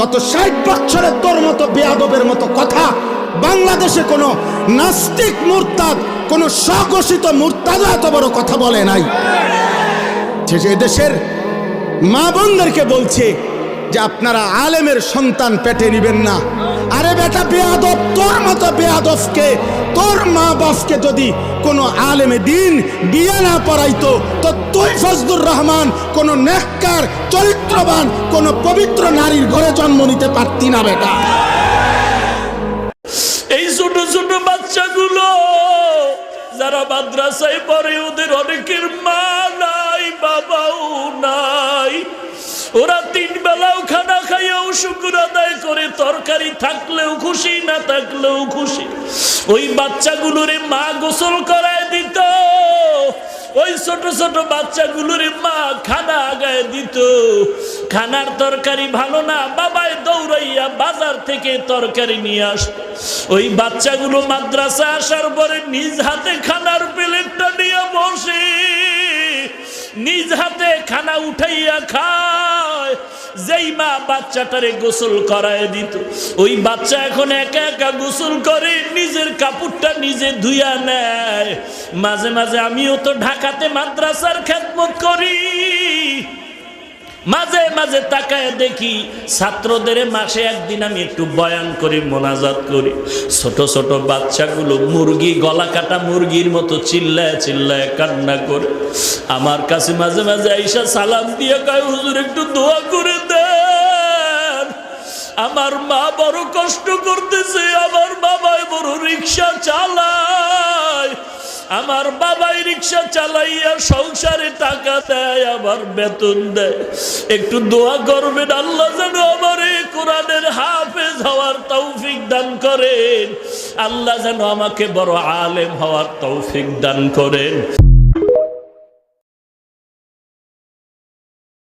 গত 60 বছরে তোর মতো বেয়াদবের মতো কথা বাংলাদেশে কোনো নাস্তিক মুরতাদ, কোনো স্বঘোষিত মুরতাদ এত বড় কথা বলে নাই। দেশের মা বোনদেরকে বলছে যে আপনারা আলেমের সন্তান পেটে নিবেন না। আরে বেটা বেয়াদব, তোর মতো বেয়াদবকে, তোর মা বাপকে যদি কোনো আলেমে দিন বিয়ে না পড়াইতো তো তুই ফজলুর রহমান কোন নেককার চরিত্রবান কোন পবিত্র নারীর ঘরে জন্ম নিতে পারতি না বেটা। এই ছোট ছোট বাচ্চাগুলো যারা মাদ্রাসায় পড়ে ওদের অনেকের মা নাই, বাবাও নাই। ওরা 3 বেলাও খানা খাইয়াও শুকর আদায় করে, তরকারি থাকলেও খুশি, না থাকলেও খুশি। ওই বাচ্চাগুলোরে মা গোসল করায় দিত, ওই ছোট ছোট বাচ্চাগুলোরে মা খানা আগায় দিত। খানার তরকারি ভালো না, বাবায় দৌড়াইয়া বাজার থেকে তরকারি নিয়ে আসত। ওই বাচ্চাগুলো মাদ্রাসা আসার পরে নিজ হাতে খানার প্লেটটা নিয়ে বসে, নিজ হাতে খানা উঠাইয়া খায়। যেই মা বাচ্চাটারে গোসল করায় দিত, ওই বাচ্চা এখন একা একা গোসল করে, নিজের কাপড়টা নিজে ধুইয়া নেয়। মাঝে মাঝে আমিও তো ঢাকাতে মাদ্রাসার খেদমত করি, মাঝে মাঝে তাকায় দেখি ছাত্রদের মাসে একদিন আমি একটু বয়ান করি, মোনাজাত করি। ছোট ছোট বাচ্চাগুলো মুরগি, গলা কাটা মুরগির মতো চিল্লায় চিল্লায় কান্না করে আমার কাছে মাঝে মাঝে আইসা সালাম দিয়ে কয়, হুজুর একটু দোয়া করে দেন, আমার মা বড় কষ্ট করতেছে, আমার বাবাই বড় রিক্সা চালায়, আমার বাবাই রিক্সা চালাইয়া সংসারে টাকা দেয়, আমার বেতন দেয়। একটু দোয়া করবেন, আল্লাহ যেন আমার এই কোরআনের হাফেজ হওয়ার তৌফিক দান করেন, আল্লাহ যেন আমাকে বড় আলেম হওয়ার তৌফিক দান করেন।